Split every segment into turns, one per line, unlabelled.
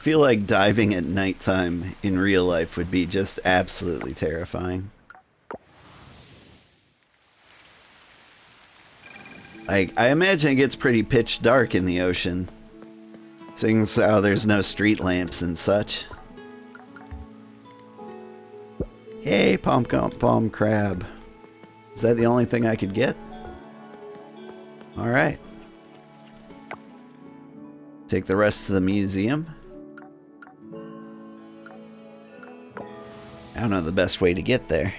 feel like diving at nighttime in real life would be just absolutely terrifying. Like, I imagine it gets pretty pitch dark in the ocean, seeing as how there's no street lamps and such. Yay, palm crab. Is that the only thing I could get? Alright. Take the rest to the museum. I don't know the best way to get there.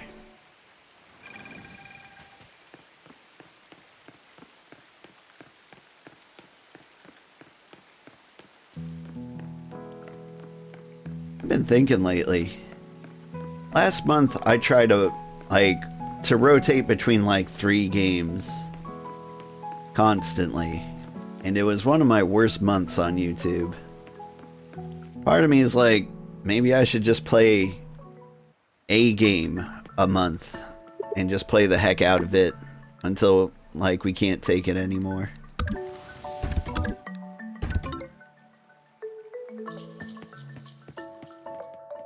I've been thinking lately. Last month I tried to rotate between like 3 games constantly, and it was one of my worst months on YouTube. Part of me is like, maybe I should just play a game a month and just play the heck out of it until like we can't take it anymore.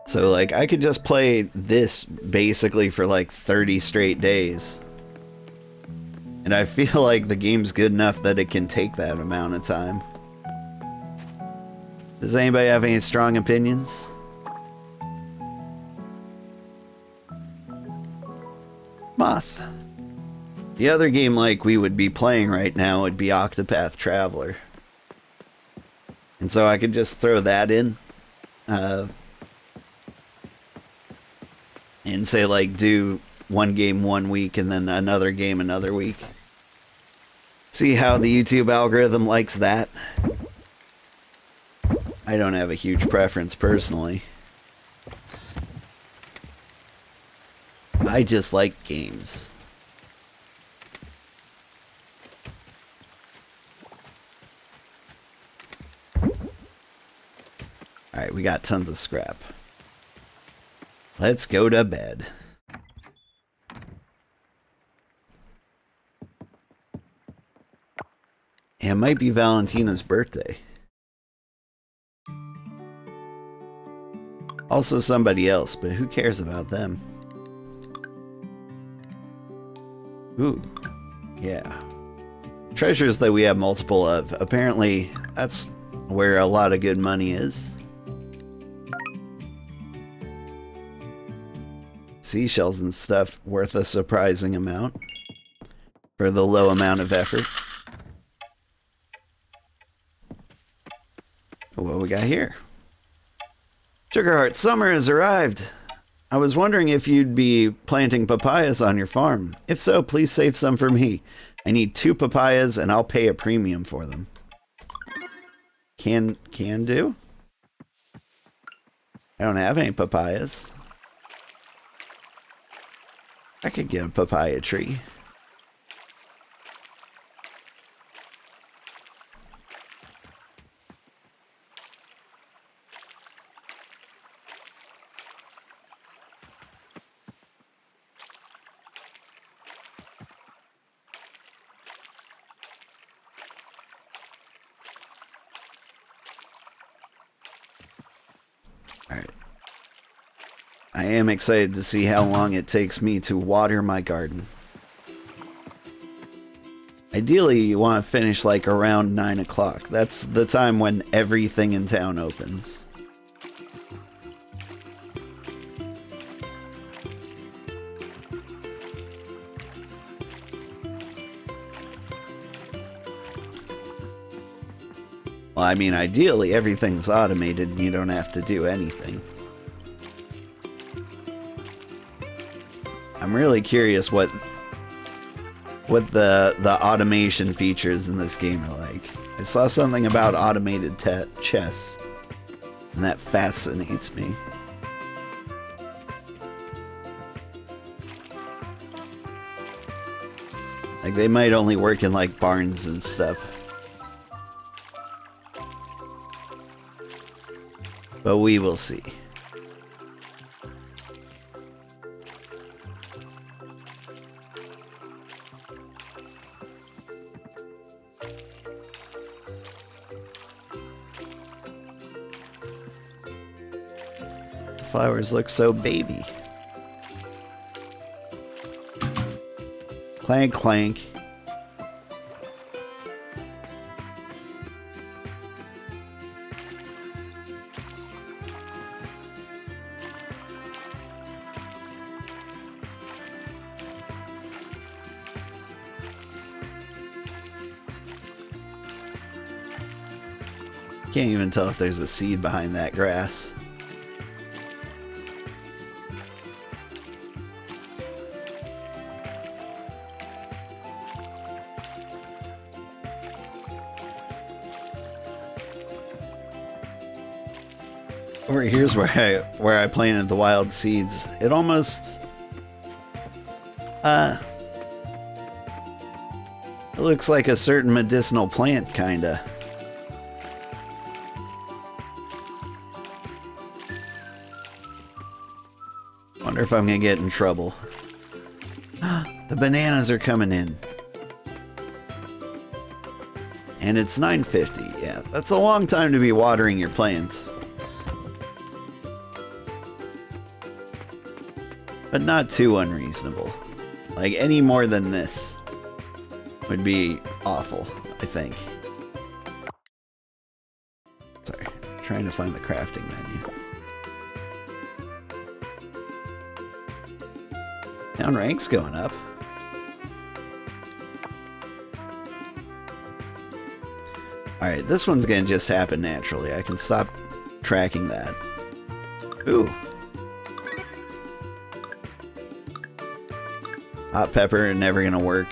So like I could just play this basically for like 30 straight days. And I feel like the game's good enough that it can take that amount of time. Does anybody have any strong opinions? Moth. The other game like we would be playing right now would be Octopath Traveler. And so I could just throw that in. And say like do one game one week and then another game another week. See how the YouTube algorithm likes that. I don't have a huge preference personally. I just like games. Alright, we got tons of scrap. Let's go to bed. It might be Valentina's birthday. Also somebody else, but who cares about them? Ooh, yeah. Treasures that we have multiple of. Apparently, that's where a lot of good money is. Seashells and stuff worth a surprising amount for the low amount of effort. What we got here? Sugarheart, summer has arrived. I was wondering if you'd be planting papayas on your farm. If so, please save some for me. I need 2 papayas and I'll pay a premium for them. Can do? I don't have any papayas. I could get a papaya tree. Alright. I am excited to see how long it takes me to water my garden. Ideally, you want to finish like around 9 o'clock. That's the time when everything in town opens. Well, I mean, ideally, everything's automated and you don't have to do anything. I'm really curious what the automation features in this game are like. I saw something about automated chess, and that fascinates me. Like, they might only work in like barns and stuff. But we will see. Flowers look so baby. Clank, clank. Can't even tell if there's a seed behind that grass. Over here's where I planted the wild seeds. It almost it looks like a certain medicinal plant, kinda. Wonder if I'm gonna get in trouble. The bananas are coming in. And it's 9:50. Yeah, that's a long time to be watering your plants. But not too unreasonable. Like, any more than this would be awful, I think. Sorry, trying to find the crafting menu. Town rank's going up. Alright, this one's gonna just happen naturally. I can stop tracking that. Ooh. Hot pepper, never gonna work.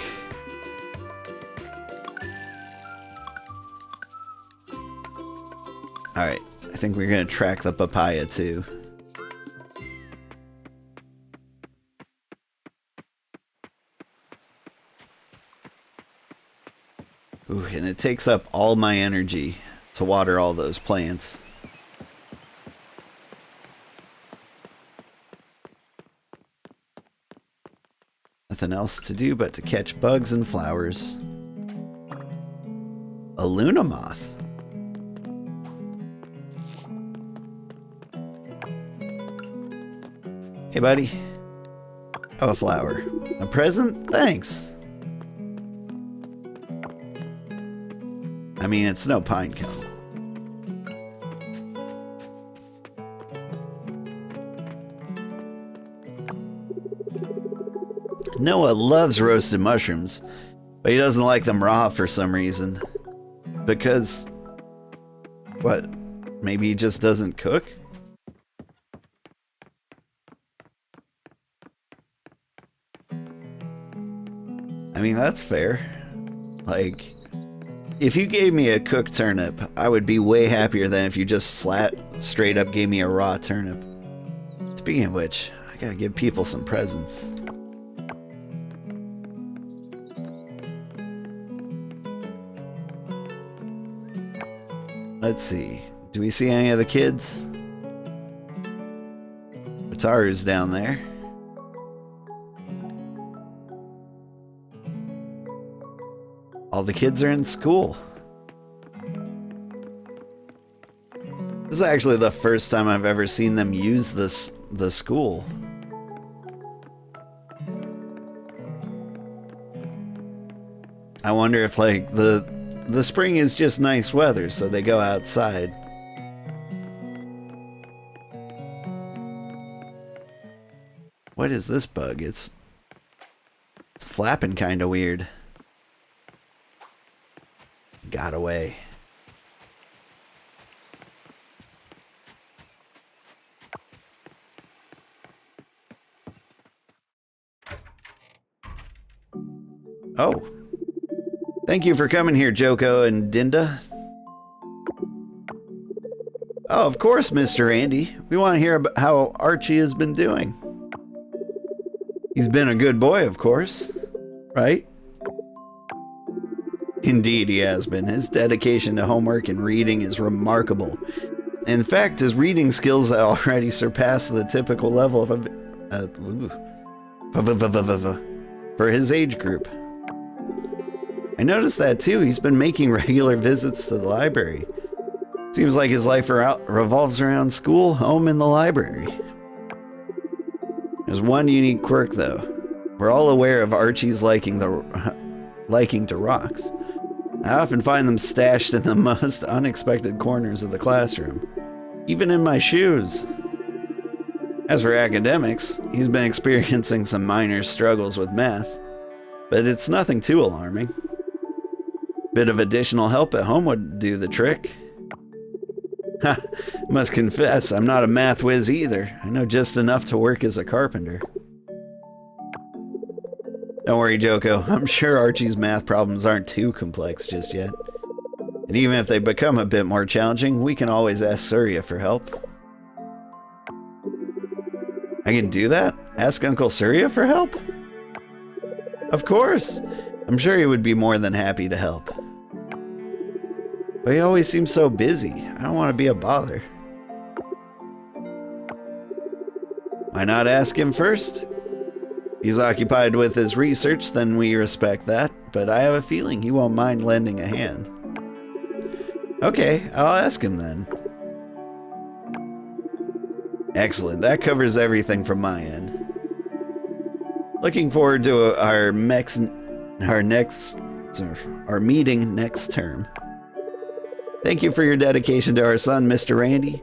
Alright, I think we're gonna track the papaya too. Ooh, and it takes up all my energy to water all those plants. Nothing else to do but to catch bugs and flowers. A Luna moth. Hey, buddy. Oh, a flower. A present? Thanks. I mean, it's no pinecone. Noah loves roasted mushrooms, but he doesn't like them raw for some reason. Because... what? Maybe he just doesn't cook? I mean, that's fair. Like, if you gave me a cooked turnip, I would be way happier than if you just straight up gave me a raw turnip. Speaking of which, I gotta give people some presents. Let's see. Do we see any of the kids? Wataru's down there. All the kids are in school. This is actually the first time I've ever seen them use the school. I wonder if, like, the spring is just nice weather, so they go outside. What is this bug? It's flapping kind of weird. Got away. Oh. Thank you for coming here, Joko and Dinda. Oh, of course, Mr. Andy. We want to hear about how Archie has been doing. He's been a good boy, of course. Right? Indeed, he has been. His dedication to homework and reading is remarkable. In fact, his reading skills already surpass the typical level of for his age group. I noticed that too. He's been making regular visits to the library. Seems like his life revolves around school, home, and the library. There's one unique quirk, though. We're all aware of Archie's liking to rocks. I often find them stashed in the most unexpected corners of the classroom, even in my shoes. As for academics, he's been experiencing some minor struggles with math, but it's nothing too alarming. Bit of additional help at home would do the trick. Ha, must confess, I'm not a math whiz either. I know just enough to work as a carpenter. Don't worry, Joko. I'm sure Archie's math problems aren't too complex just yet. And even if they become a bit more challenging, we can always ask Surya for help. I can do that? Ask Uncle Surya for help? Of course! I'm sure he would be more than happy to help. But he always seems so busy. I don't want to be a bother. Why not ask him first? If he's occupied with his research, then we respect that, but I have a feeling he won't mind lending a hand. Okay, I'll ask him then. Excellent, that covers everything from my end. Looking forward to our meeting next term. Thank you for your dedication to our son, Mr. Randy.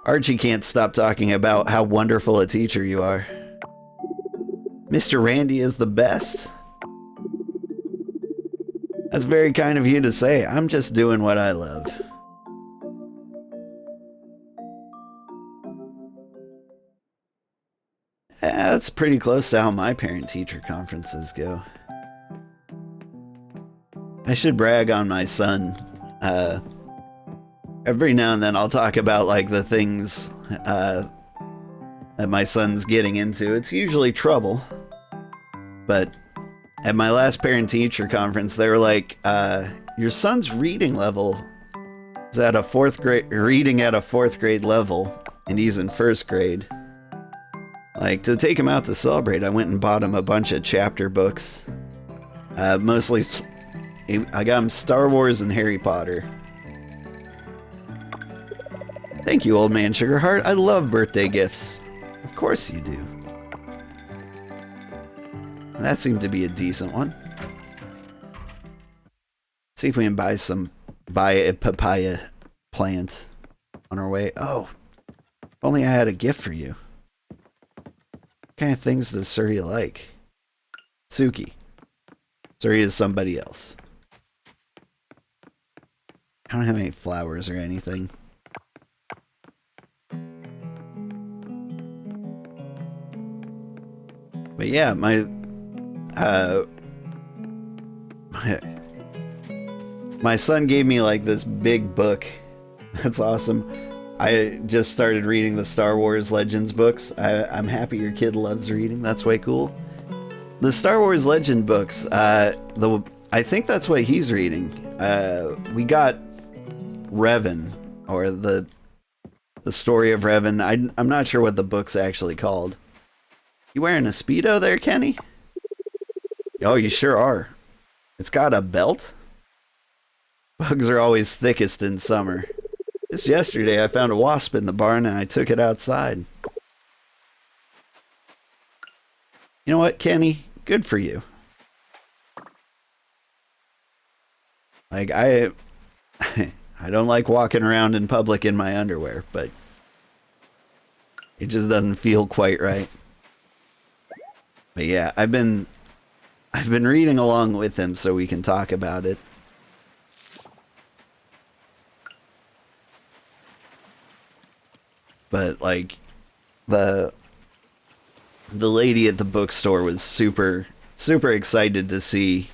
Archie can't stop talking about how wonderful a teacher you are. Mr. Randy is the best. That's very kind of you to say. I'm just doing what I love. That's pretty close to how my parent-teacher conferences go. I should brag on my son. Every now and then I'll talk about like the things that my son's getting into. It's usually trouble. But at my last parent-teacher conference, they were like, your son's reading level is at a reading at a fourth grade level, and he's in first grade. Like, to take him out to celebrate, I went and bought him a bunch of chapter books. Mostly, I got him Star Wars and Harry Potter. Thank you, old man Sugarheart. I love birthday gifts. Of course you do. That seemed to be a decent one. Let's see if we can buy a papaya plant on our way. Oh, if only I had a gift for you. What kind of things does Surya like? Suki. Surya is somebody else. I don't have any flowers or anything. But yeah, my son gave me like this big book. That's awesome. I just started reading the Star Wars Legends books. I'm happy your kid loves reading. That's way cool. The Star Wars Legend books, I think that's what he's reading. We got Revan, or the story of Revan. I'm not sure what the book's actually called. You wearing a Speedo there, Kenny? Oh, you sure are. It's got a belt? Bugs are always thickest in summer. Just yesterday, I found a wasp in the barn and I took it outside. You know what, Kenny? Good for you. Like, I don't like walking around in public in my underwear, but it just doesn't feel quite right. But yeah, I've been reading along with him so we can talk about it. But like the lady at the bookstore was super excited to see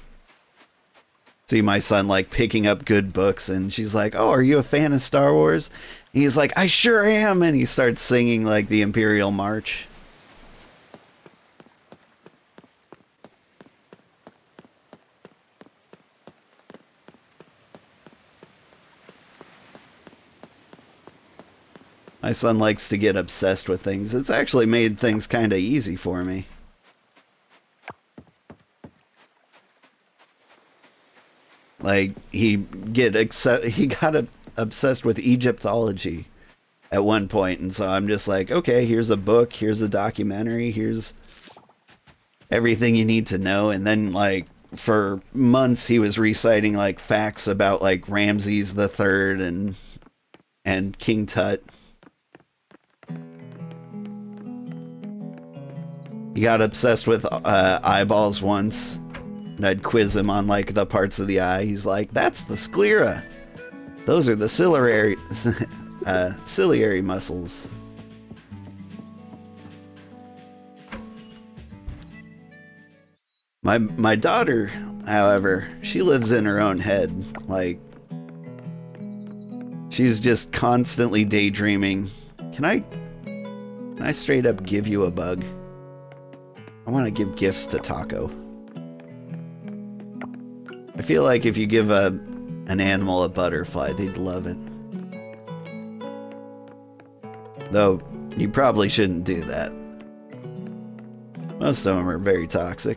my son like picking up good books, and she's like, "Oh, are you a fan of Star Wars?" And he's like, "I sure am," and he starts singing like the Imperial March. My son likes to get obsessed with things. It's actually made things kind of easy for me. Like, he got obsessed with Egyptology at one point, and so I'm just like, okay, here's a book, here's a documentary, here's everything you need to know. And then like for months he was reciting like facts about like Ramses the Third and King Tut. He got obsessed with eyeballs once, and I'd quiz him on like the parts of the eye. He's like, that's the sclera. Those are the ciliary muscles. My daughter, however, she lives in her own head. Like, she's just constantly daydreaming. Can I straight up give you a bug? I want to give gifts to Taco. I feel like if you give an animal a butterfly, they'd love it. Though, you probably shouldn't do that. Most of them are very toxic.